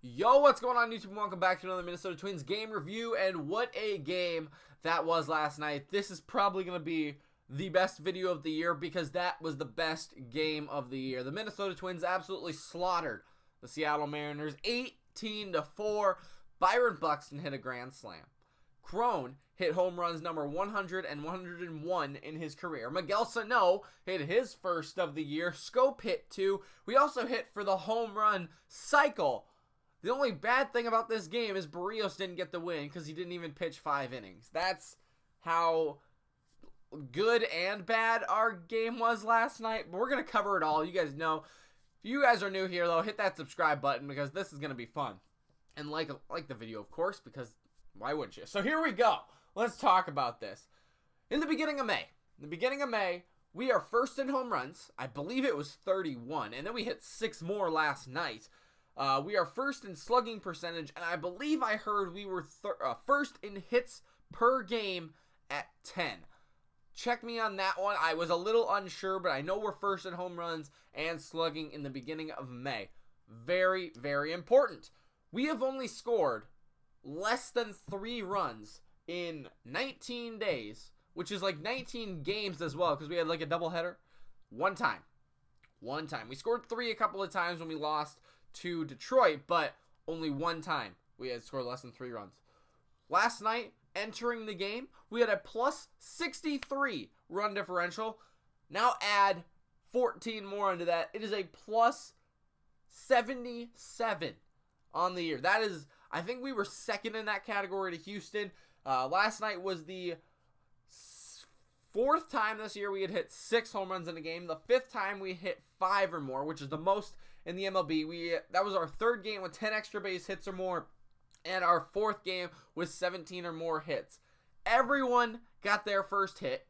Yo, what's going on YouTube? Welcome back to another Minnesota Twins game review, and what a game that was last night. This is probably going to be the best video of the year because that was the best game of the year. The Minnesota Twins absolutely slaughtered the Seattle Mariners 18-4. Byron Buxton hit a grand slam. Cron hit home runs number 100 and 101 in his career. Miguel Sano hit his first of the year. Schoop hit 2. We also hit for the home run cycle. The only bad thing about this game is Berríos didn't get the win because he didn't even pitch 5 innings. That's how good and bad our game was last night. But we're going to cover it all. You guys know. If you guys are new here, though, hit that subscribe button because this is going to be fun. And like the video, of course, because why wouldn't you? So here we go. Let's talk about this. In the beginning of May, we are first in home runs. I believe it was 31. And then we hit 6 more last night. We are first in slugging percentage, and I believe I heard we were first in hits per game at 10. Check me on that one. I was a little unsure, but I know we're first in home runs and slugging in the beginning of May. Very, very important. We have only scored less than 3 runs in 19 days, which is like 19 games as well, because we had like a doubleheader. One time. We scored 3 a couple of times when we lost to Detroit, but only one time we had scored less than 3 runs. Last night, entering the game, we had a plus 63 run differential. Now add 14 more onto that. It is a plus 77 on the year. That is, I think we were second in that category to Houston. Last night was the 4th time this year we had hit 6 home runs in a game. The 5th time we hit 5 or more, which is the most in the MLB. That was our 3rd game with 10 extra base hits or more, and our 4th game with 17 or more hits. Everyone got their first hit.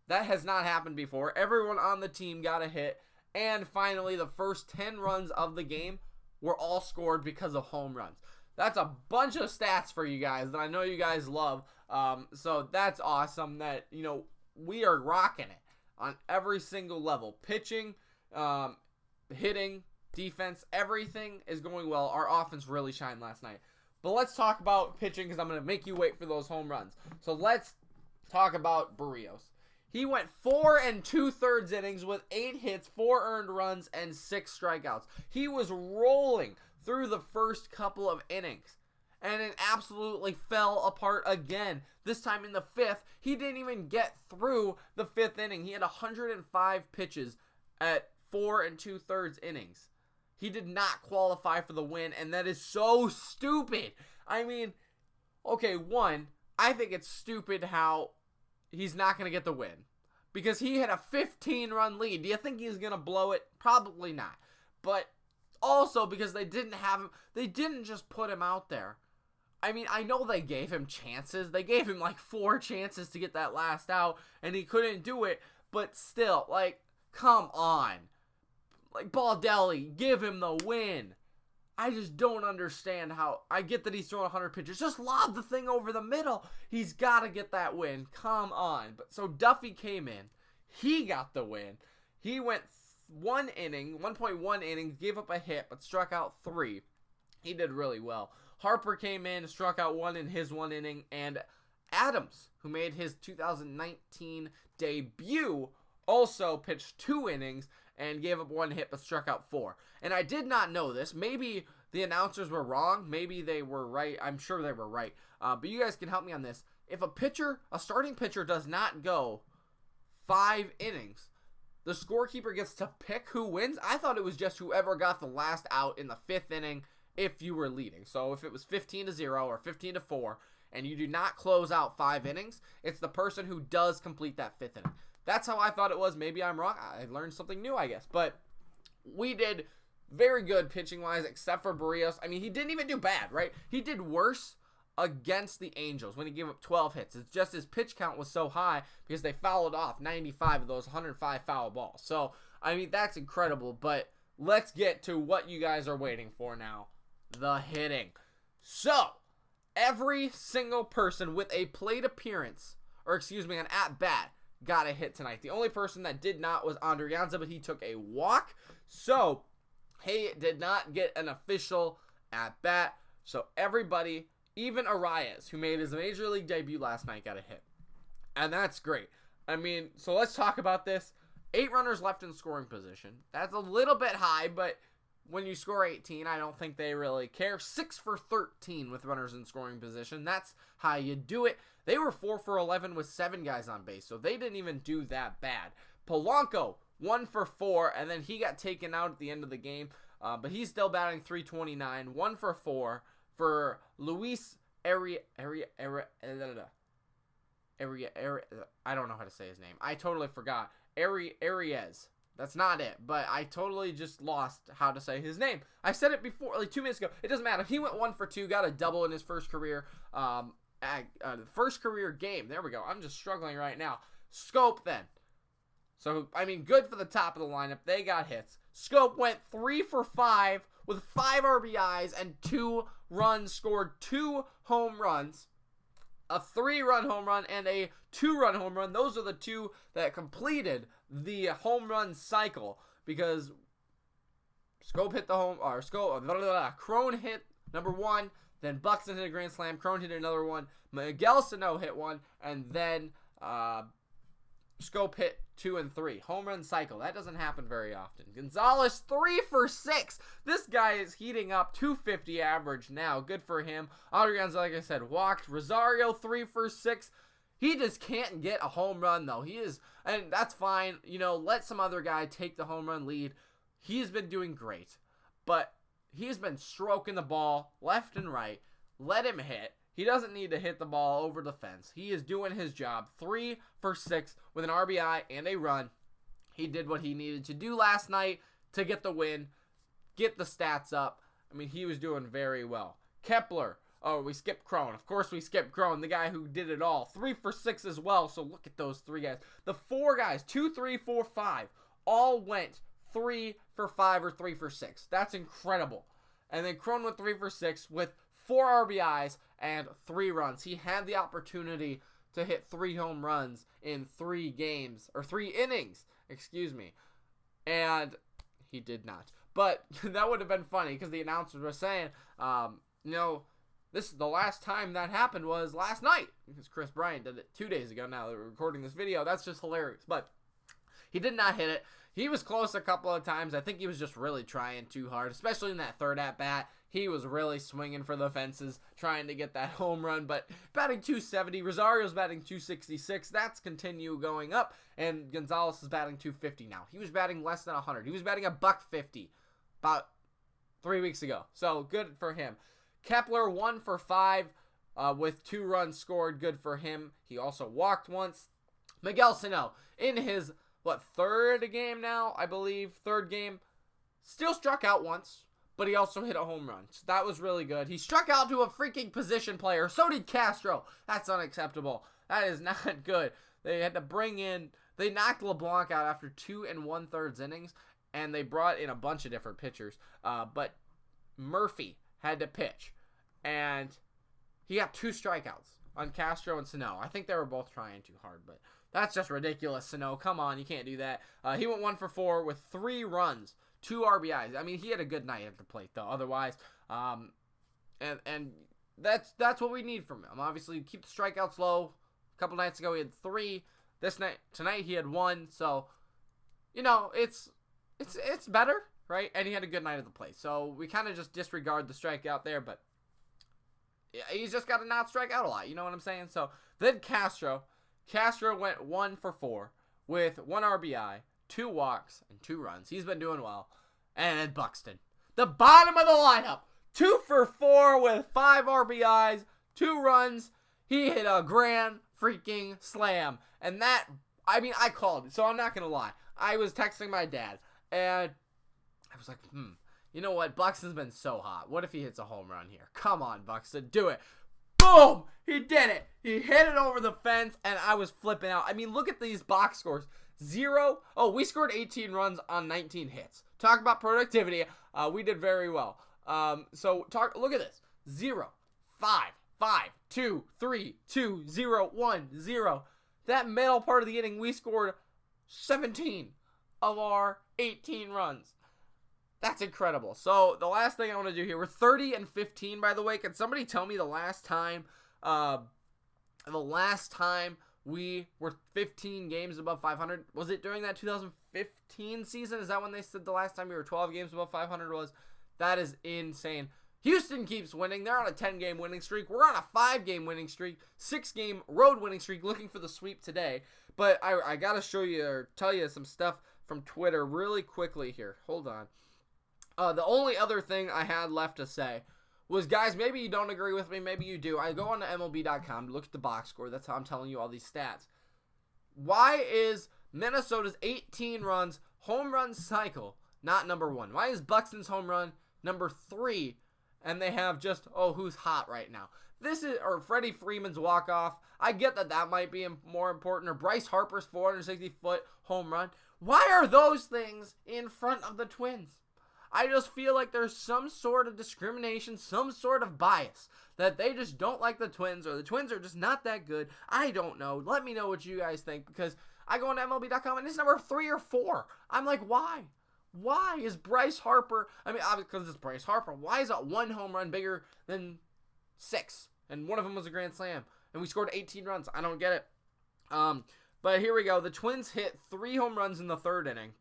That has not happened before. Everyone on the team got a hit. And finally, the first 10 runs of the game were all scored because of home runs. That's a bunch of stats for you guys that I know you guys love. So that's awesome that, we are rocking it on every single level. Pitching, hitting, defense, everything is going well. Our offense really shined last night. But let's talk about pitching because I'm going to make you wait for those home runs. So let's talk about Berríos. He went 4 2/3 innings with 8 hits, 4 earned runs, and 6 strikeouts. He was rolling through the first couple of innings, and it absolutely fell apart again. This time in the 5th, he didn't even get through the 5th inning. He had 105 pitches at 4 2/3 innings. He did not qualify for the win, and that is so stupid. I mean, okay, one, I think it's stupid how he's not going to get the win because he had a 15-run lead. Do you think he's going to blow it? Probably not. But also because they didn't have him, they didn't just put him out there. I mean, I know they gave him chances. They gave him like 4 chances to get that last out, and he couldn't do it. But still, like, come on. Like, Baldelli, give him the win. I just don't understand how. I get that he's throwing 100 pitches. Just lob the thing over the middle. He's got to get that win. Come on. But so Duffy came in. He got the win. He went 1.1 innings, gave up a hit, but struck out 3. He did really well. Harper came in, struck out 1 in his 1 inning, and Adams, who made his 2019 debut, also pitched 2 innings and gave up 1 hit but struck out 4. And I did not know this. Maybe the announcers were wrong. Maybe they were right. I'm sure they were right. But you guys can help me on this. If a starting pitcher does not go 5 innings, the scorekeeper gets to pick who wins. I thought it was just whoever got the last out in the 5th inning if you were leading. So if it was 15-0 or 15-4 and you do not close out 5 innings, it's the person who does complete that 5th inning. That's how I thought it was. Maybe I'm wrong. I learned something new, I guess. But we did very good pitching-wise, except for Berríos. I mean, he didn't even do bad, right? He did worse against the Angels when he gave up 12 hits. It's just his pitch count was so high because they fouled off 95 of those 105 foul balls. So, I mean, that's incredible. But let's get to what you guys are waiting for now, the hitting. So, every single person with a plate appearance, or excuse me, an at-bat, got a hit tonight. The only person that did not was Andrianza, but he took a walk. So, he did not get an official at bat. So everybody, even Arias, who made his major league debut last night, got a hit. And that's great. I mean, so let's talk about this. 8 runners left in scoring position. That's a little bit high, but when you score 18, I don't think they really care. 6 for 13 with runners in scoring position. That's how you do it. They were 4 for 11 with 7 guys on base, so they didn't even do that bad. Polanco, 1 for 4, and then he got taken out at the end of the game, but he's still batting .329, 1 for 4 for Luis I don't know how to say his name. I totally forgot. Arias. That's not it, but I totally just lost how to say his name. I said it before, like 2 minutes ago. It doesn't matter. He went 1 for 2, got a double in his first career game. There we go. I'm just struggling right now. Schoop then. So, I mean, good for the top of the lineup. They got hits. Schoop went 3 for 5 with 5 RBIs and 2 runs, scored 2 home runs. A 3-run home run and a 2-run home run. Those are the 2 that completed the home run cycle, because Schoop hit the home, or Cron hit number 1, then Buxton hit a grand slam, Cron hit another one, Miguel Sano hit one, and then Schoop hit 2 and 3. Home run cycle. That doesn't happen very often. Gonzalez, 3 for 6. This guy is heating up. 250 average now. Good for him. Adrian's, like I said, walked. Rosario, 3 for 6. He just can't get a home run, though. He is, and that's fine. You know, let some other guy take the home run lead. He's been doing great, but he's been stroking the ball left and right. Let him hit. He doesn't need to hit the ball over the fence. He is doing his job. 3 for 6 with an RBI and a run. He did what he needed to do last night to get the win, get the stats up. I mean, he was doing very well. Kepler. Oh, we skipped Cron. Of course we skipped Cron, the guy who did it all. 3 for 6 as well, so look at those 3 guys. The 4 guys, 2, 3, 4, 5, all went 3 for 5 or 3 for 6. That's incredible. And then Cron went 3 for 6 with 4 RBIs and 3 runs. He had the opportunity to hit 3 home runs in 3 games, or 3 innings, and he did not. But that would have been funny, because the announcers were saying, this is the last time that happened was last night, because Chris Bryant did it 2 days ago. Now that we're recording this video, that's just hilarious. But he did not hit it. He was close a couple of times. I think he was just really trying too hard, especially in that third at-bat. He was really swinging for the fences, trying to get that home run, but batting .270. Rosario's batting .266. That's continue going up, and Gonzalez is batting .250 now. He was batting less than 100. He was batting $150 about 3 weeks ago, so good for him. Kepler, 1 for 5 with 2 runs scored. Good for him. He also walked once. Miguel Sano, in his, third game now, I believe, third game, still struck out once, but he also hit a home run. So that was really good. He struck out to a freaking position player. So did Castro. That's unacceptable. That is not good. They had to they knocked LeBlanc out after 2 1/3 innings, and they brought in a bunch of different pitchers. But Murphy had to pitch, and he got 2 strikeouts on Castro and Sano. I think they were both trying too hard, but that's just ridiculous, Sano. Come on, you can't do that. He went 1 for 4 with 3 runs, 2 RBIs. I mean, he had a good night at the plate, though. Otherwise, and that's what we need from him. Obviously, keep the strikeouts low. A couple nights ago, he had 3. Tonight he had 1. So, it's better, right? And he had a good night at the plate. So we kind of just disregard the strikeout there, but he's just got to not strike out a lot. You know what I'm saying? So then Castro went 1 for 4 with 1 RBI, 2 walks, and 2 runs. He's been doing well. And then Buxton, the bottom of the lineup, 2 for 4 with 5 RBIs, 2 runs. He hit a grand freaking slam. And I called it, so I'm not going to lie. I was texting my dad, and I was like, you know what? Buxton's been so hot. What if he hits a home run here? Come on, Buxton, do it. Boom! He did it. He hit it over the fence, and I was flipping out. I mean, look at these box scores. 0. Oh, we scored 18 runs on 19 hits. Talk about productivity. We did very well. Look at this. 0, 5, 5, 2, 3, 2, 0, 1, 0. That middle part of the inning, we scored 17 of our 18 runs. That's incredible. So the last thing I want to do here, we're 30-15, by the way. Can somebody tell me the last time we were 15 games above 500? Was it during that 2015 season? Is that when they said the last time we were 12 games above 500 was? That is insane. Houston keeps winning. They're on a 10-game winning streak. We're on a 5-game winning streak, 6-game road winning streak, looking for the sweep today. But I got to show you or tell you some stuff from Twitter really quickly here. Hold on. The only other thing I had left to say was, guys, maybe you don't agree with me. Maybe you do. I go on to MLB.com to look at the box score. That's how I'm telling you all these stats. Why is Minnesota's 18 runs home run cycle not number 1? Why is Buxton's home run number 3? And they have just, who's hot right now? Or Freddie Freeman's walk-off. I get that might be more important. Or Bryce Harper's 460-foot home run. Why are those things in front of the Twins? I just feel like there's some sort of discrimination, some sort of bias, that they just don't like the Twins, or the Twins are just not that good. I don't know. Let me know what you guys think, because I go on MLB.com and it's number 3 or 4. I'm like, why? Why is Bryce Harper, because it's Bryce Harper, why is that 1 home run bigger than 6? And one of them was a grand slam, and we scored 18 runs. I don't get it. But here we go. The Twins hit 3 home runs in the 3rd inning.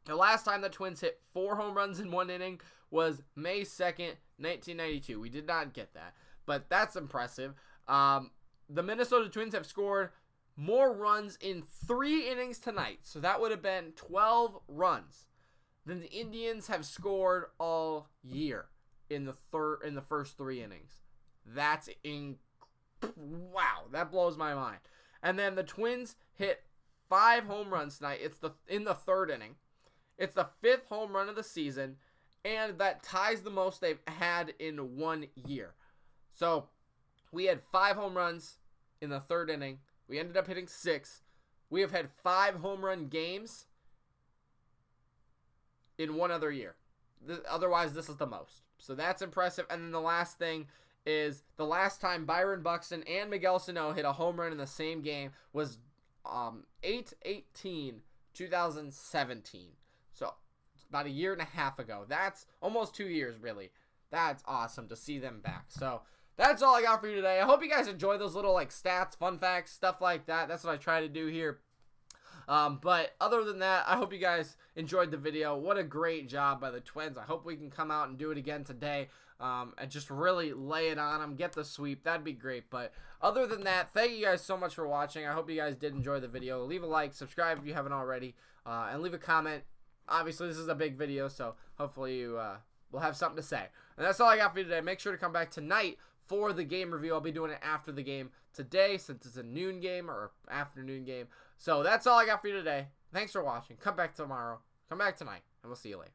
The last time the Twins hit 4 home runs in 1 inning was May 2nd, 1992. We did not get that, but that's impressive. The Minnesota Twins have scored more runs in 3 innings tonight, so that would have been 12 runs than the Indians have scored all year in the first 3 innings. That's wow, that blows my mind. And then the Twins hit 5 home runs tonight. It's in the 3rd inning. It's the 5th home run of the season, and that ties the most they've had in 1 year. So we had 5 home runs in the 3rd inning. We ended up hitting 6. We have had 5 home run games in 1 other year. Otherwise, this is the most. So that's impressive. And then the last thing is, the last time Byron Buxton and Miguel Sano hit a home run in the same game was 8/18/2017. So about a year and a half ago. That's almost 2 years, really. That's awesome to see them back. So that's all I got for you today. I hope you guys enjoy those little stats, fun facts, stuff like that. That's what I try to do here. But other than that, I hope you guys enjoyed the video. What a great job by the Twins. I hope we can come out and do it again today, and just really lay it on them, get the sweep. That'd be great. But other than that, thank you guys so much for watching. I hope you guys did enjoy the video. Leave a like, subscribe if you haven't already, and leave a comment. Obviously, this is a big video, so hopefully you will have something to say. And that's all I got for you today. Make sure to come back tonight for the game review. I'll be doing it after the game today, since it's a noon game or afternoon game. So that's all I got for you today. Thanks for watching. Come back tomorrow. Come back tonight, and we'll see you later.